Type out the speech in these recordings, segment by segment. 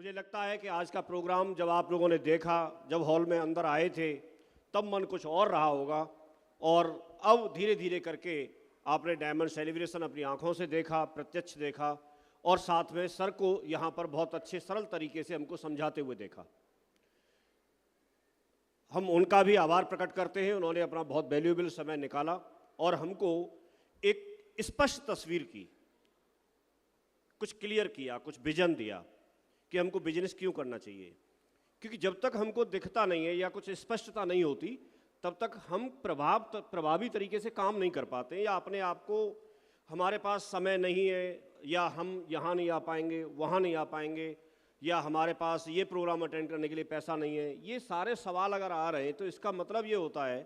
मुझे लगता है कि आज का प्रोग्राम जब आप लोगों ने देखा, जब हॉल में अंदर आए थे, तब मन कुछ और रहा होगा। और अब धीरे धीरे करके आपने डायमंड सेलिब्रेशन अपनी आंखों से देखा, प्रत्यक्ष देखा, और साथ में सर को यहाँ पर बहुत अच्छे सरल तरीके से हमको समझाते हुए देखा। हम उनका भी आभार प्रकट करते हैं। उन्होंने अपना बहुत वैल्यूएबल समय निकाला और हमको एक स्पष्ट तस्वीर की, कुछ क्लियर किया, कुछ विजन दिया कि हमको बिजनेस क्यों करना चाहिए। क्योंकि जब तक हमको दिखता नहीं है या कुछ स्पष्टता नहीं होती, तब तक हम प्रभावी तरीके से काम नहीं कर पाते, या अपने आप को हमारे पास समय नहीं है, या हम यहाँ नहीं आ पाएंगे, वहाँ नहीं आ पाएंगे, या हमारे पास ये प्रोग्राम अटेंड करने के लिए पैसा नहीं है। ये सारे सवाल अगर आ रहे हैं तो इसका मतलब ये होता है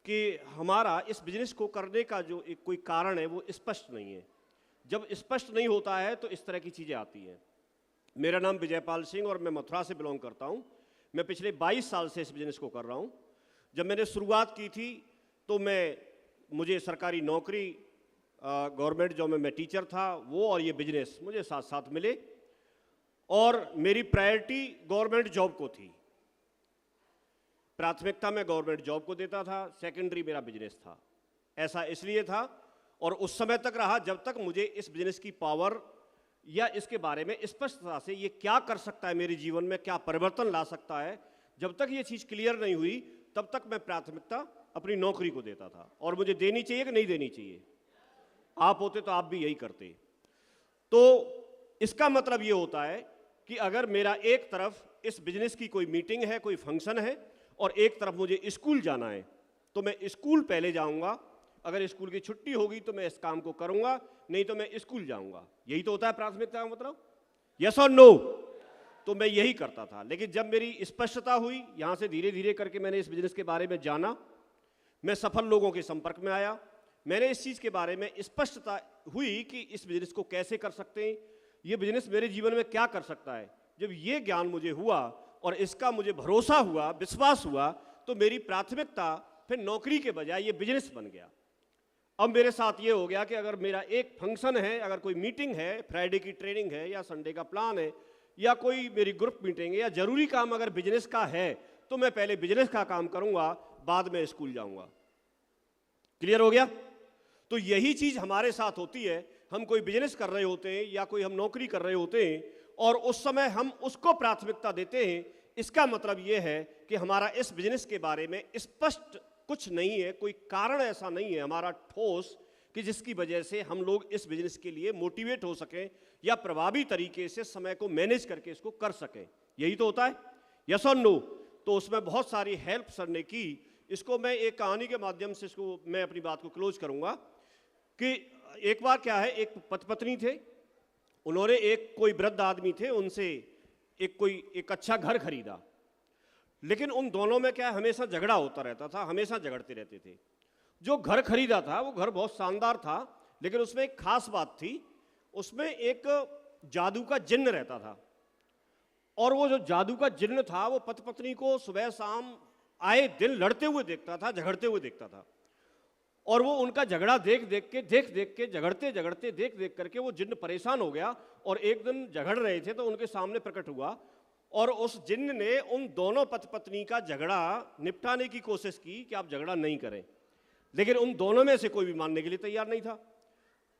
कि हमारा इस बिजनेस को करने का जो एक कोई कारण है वो स्पष्ट नहीं है। जब स्पष्ट नहीं होता है तो इस तरह की चीज़ें आती हैं। मेरा नाम विजयपाल सिंह और मैं मथुरा से बिलोंग करता हूँ। मैं पिछले 22 साल से इस बिज़नेस को कर रहा हूँ। जब मैंने शुरुआत की थी तो मुझे सरकारी नौकरी, गवर्नमेंट जॉब में मैं टीचर था, वो और ये बिजनेस मुझे साथ साथ मिले, और मेरी प्रायोरिटी गवर्नमेंट जॉब को थी। प्राथमिकता मैं गवर्नमेंट जॉब को देता था, सेकेंडरी मेरा बिजनेस था। ऐसा इसलिए था और उस समय तक रहा जब तक मुझे इस बिजनेस की पावर या इसके बारे में स्पष्टता से ये क्या कर सकता है, मेरे जीवन में क्या परिवर्तन ला सकता है, जब तक ये चीज़ क्लियर नहीं हुई तब तक मैं प्राथमिकता अपनी नौकरी को देता था। और मुझे देनी चाहिए कि नहीं देनी चाहिए? आप होते तो आप भी यही करते। तो इसका मतलब ये होता है कि अगर मेरा एक तरफ इस बिजनेस की कोई मीटिंग है, कोई फंक्शन है, और एक तरफ मुझे स्कूल जाना है, तो मैं स्कूल पहले जाऊंगा। अगर स्कूल की छुट्टी होगी तो मैं इस काम को करूंगा, नहीं तो मैं स्कूल जाऊंगा। यही तो होता है प्राथमिकता का मतलब, यस और नो? तो मैं यही करता था। लेकिन जब मेरी स्पष्टता हुई, यहां से धीरे धीरे करके मैंने इस बिजनेस के बारे में जाना, मैं सफल लोगों के संपर्क में आया, मैंने इस चीज़ के बारे में स्पष्टता हुई कि इस बिजनेस को कैसे कर सकते हैं, ये बिजनेस मेरे जीवन में क्या कर सकता है। जब ये ज्ञान मुझे हुआ और इसका मुझे भरोसा हुआ, विश्वास हुआ, तो मेरी प्राथमिकता फिर नौकरी के बजाय ये बिजनेस बन गया। अब मेरे साथ ये हो गया कि अगर मेरा एक फंक्शन है, अगर कोई मीटिंग है, फ्राइडे की ट्रेनिंग है, या संडे का प्लान है, या कोई मेरी ग्रुप मीटिंग है, या जरूरी काम अगर बिजनेस का है, तो मैं पहले बिजनेस का काम करूंगा, बाद में स्कूल जाऊंगा। क्लियर हो गया? तो यही चीज हमारे साथ होती है। हम कोई बिजनेस कर रहे होते हैं या कोई हम नौकरी कर रहे होते हैं और उस समय हम उसको प्राथमिकता देते हैं। इसका मतलब यह है कि हमारा इस बिजनेस के बारे में स्पष्ट कुछ नहीं है, कोई कारण ऐसा नहीं है हमारा ठोस कि जिसकी वजह से हम लोग इस बिजनेस के लिए मोटिवेट हो सकें या प्रभावी तरीके से समय को मैनेज करके इसको कर सकें। यही तो होता है, यस और नो? तो उसमें बहुत सारी हेल्प सर ने की। इसको मैं एक कहानी के माध्यम से इसको मैं अपनी बात को क्लोज करूंगा कि एक बार क्या है, एक पति पत्नी थे, उन्होंने कोई वृद्ध आदमी थे, उनसे एक अच्छा घर खरीदा। लेकिन उन दोनों में क्या हमेशा झगड़ा होता रहता था, हमेशा झगड़ते रहते थे। जो घर खरीदा था वो घर बहुत शानदार था, लेकिन उसमें एक खास बात थी, उसमें एक जादू का जिन्न रहता था। और वो जो जादू का जिन्न था वो पति पत्नी को सुबह शाम आए दिन लड़ते हुए देखता था, झगड़ते हुए देखता था। और वो उनका झगड़ा देख देख के झगड़ते झगड़ते देख देख करके वो जिन्न परेशान हो गया। और एक दिन झगड़ रहे थे तो उनके सामने प्रकट हुआ, और उस जिन्न ने उन दोनों पति पत्नी का झगड़ा निपटाने की कोशिश की कि आप झगड़ा नहीं करें। लेकिन उन दोनों में से कोई भी मानने के लिए तैयार नहीं था।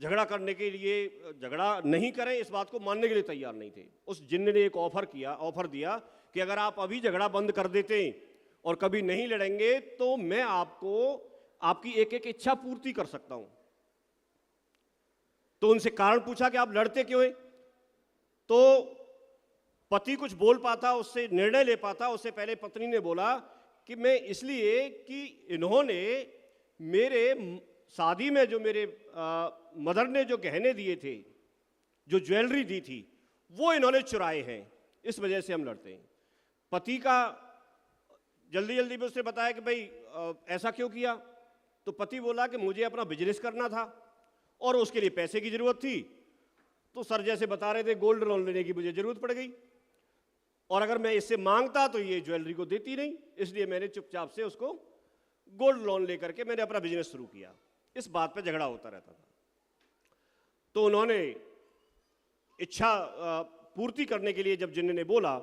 झगड़ा करने के लिए, झगड़ा नहीं करें इस बात को मानने के लिए तैयार नहीं थे। उस जिन्न ने एक ऑफर दिया कि अगर आप अभी झगड़ा बंद कर देते और कभी नहीं लड़ेंगे तो मैं आपकी एक एक इच्छा पूर्ति कर सकता हूं। तो उनसे कारण पूछा कि आप लड़ते क्यों हैं? तो पति कुछ बोल पाता, उससे निर्णय ले पाता, उससे पहले पत्नी ने बोला कि मैं इसलिए कि इन्होंने मेरे शादी में जो मेरे मदर ने जो गहने दिए थे, जो ज्वेलरी दी थी, वो इन्होंने चुराए हैं, इस वजह से हम लड़ते हैं। पति का जल्दी जल्दी में उसने बताया कि भाई ऐसा क्यों किया? तो पति बोला कि मुझे अपना बिजनेस करना था और उसके लिए पैसे की जरूरत थी। तो सर जैसे बता रहे थे, गोल्ड लोन लेने की मुझे जरूरत पड़ गई, और अगर मैं इससे मांगता तो ये ज्वेलरी को देती नहीं, इसलिए मैंने चुपचाप से उसको गोल्ड लोन लेकर के मैंने अपना बिजनेस शुरू किया। इस बात पे झगड़ा होता रहता था। तो उन्होंने इच्छा पूर्ति करने के लिए जब जिन्न ने बोला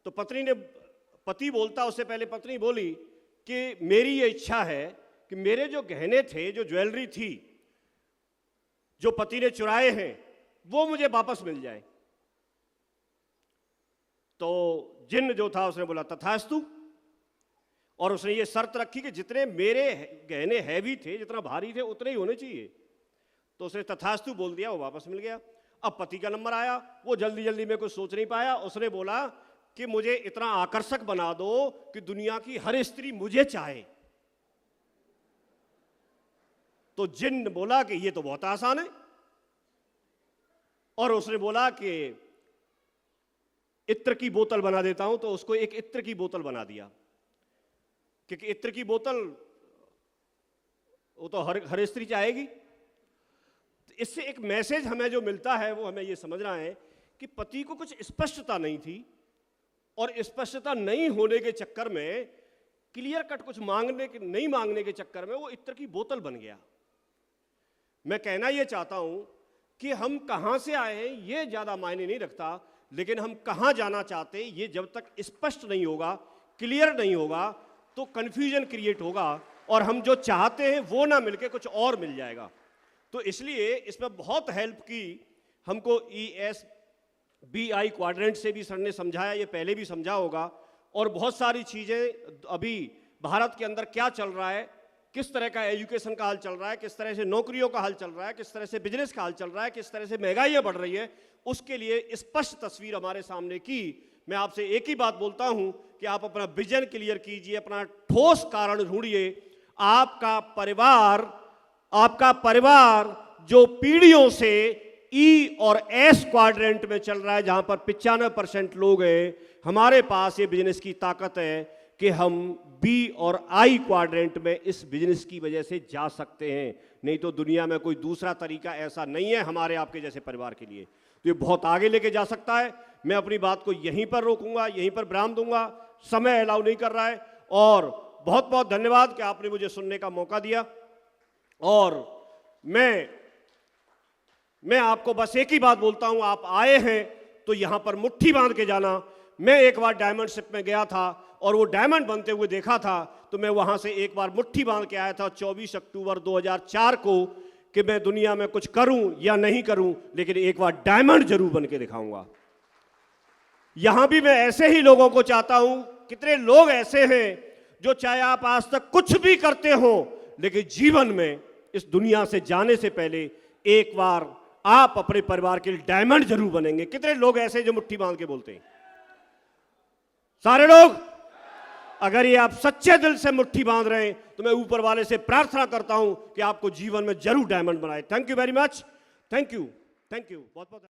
तो पति बोलता, उससे पहले पत्नी बोली कि मेरी ये इच्छा है कि मेरे जो गहने थे, जो ज्वेलरी थी, जो पति ने चुराए हैं, वो मुझे वापस मिल जाए। तो जिन्न जो था उसने बोला तथास्तु, और उसने ये शर्त रखी कि जितने मेरे गहने हैवी थे, जितना भारी थे, उतने ही होने चाहिए। तो उसने तथास्तु बोल दिया, वो वापस मिल गया। अब पति का नंबर आया, वो जल्दी जल्दी में कुछ सोच नहीं पाया, उसने बोला कि मुझे इतना आकर्षक बना दो कि दुनिया की हर स्त्री मुझे चाहे। तो जिन्न बोला कि ये तो बहुत आसान है, और उसने बोला कि इत्र की बोतल बना देता हूं। तो उसको एक इत्र की बोतल बना दिया, क्योंकि इत्र की बोतल वो तो हर स्त्री चाहेगी। इससे एक मैसेज हमें जो मिलता है वो हमें ये समझना है कि पति को कुछ स्पष्टता नहीं थी, और स्पष्टता नहीं होने के चक्कर में, क्लियर कट कुछ नहीं मांगने के चक्कर में वो इत्र की बोतल बन गया। मैं कहना ये चाहता हूं कि हम कहां से आए हैं ये ज्यादा मायने नहीं रखता, लेकिन हम कहां जाना चाहते हैं ये जब तक स्पष्ट नहीं होगा, क्लियर नहीं होगा, तो कंफ्यूजन क्रिएट होगा और हम जो चाहते हैं वो ना मिलके कुछ और मिल जाएगा। तो इसलिए इसमें बहुत हेल्प की हमको ESBI क्वाड्रेंट से भी सर ने समझाया, ये पहले भी समझा होगा, और बहुत सारी चीज़ें अभी भारत के अंदर क्या चल रहा है, किस तरह का एजुकेशन का हाल चल रहा है, किस तरह से नौकरियों का हाल चल रहा है, किस तरह से बिजनेस का हाल चल रहा है, किस तरह से महंगाइयाँ बढ़ रही है, उसके लिए स्पष्ट तस्वीर हमारे सामने की। मैं आपसे एक ही बात बोलता हूं कि आप अपना विजन क्लियर कीजिए, अपना ठोस कारण ढूंढिए। आपका परिवार जो पीढ़ियों से E और S क्वाड्रेंट में चल रहा है, जहां पर 95% लोग हैं, हमारे पास ये बिजनेस की ताकत है कि हम B और I क्वाड्रेंट में इस बिजनेस की वजह से जा सकते हैं। नहीं तो दुनिया में कोई दूसरा तरीका ऐसा नहीं है हमारे आपके जैसे परिवार के लिए। तो ये बहुत आगे लेके जा सकता है। मैं अपनी बात को यहीं पर रोकूंगा, यहीं पर विराम दूंगा, समय अलाउ नहीं कर रहा है। और बहुत बहुत धन्यवाद कि आपने मुझे सुनने का मौका दिया। और मैं आपको बस एक ही बात बोलता हूं, आप आए हैं तो यहां पर मुट्ठी बांध के जाना। मैं एक बार डायमंड शिप में गया था और वो डायमंड बनते हुए देखा था, तो मैं वहां से एक बार मुट्ठी बांध के आया था 24 अक्टूबर 2004 को कि मैं दुनिया में कुछ करूं या नहीं करूं, लेकिन एक बार डायमंड जरूर बन के दिखाऊंगा। यहां भी मैं ऐसे ही लोगों को चाहता हूं। कितने लोग ऐसे हैं जो चाहे आप आज तक कुछ भी करते हो, लेकिन जीवन में इस दुनिया से जाने से पहले एक बार आप अपने परिवार के लिए डायमंड जरूर बनेंगे। कितने लोग ऐसे जो मुट्ठी बांध के बोलते हैं? सारे लोग। अगर ये आप सच्चे दिल से मुट्ठी बांध रहे हैं तो मैं ऊपर वाले से प्रार्थना करता हूं कि आपको जीवन में जरूर डायमंड बनाए। Thank you very much. Thank you बहुत बहुत।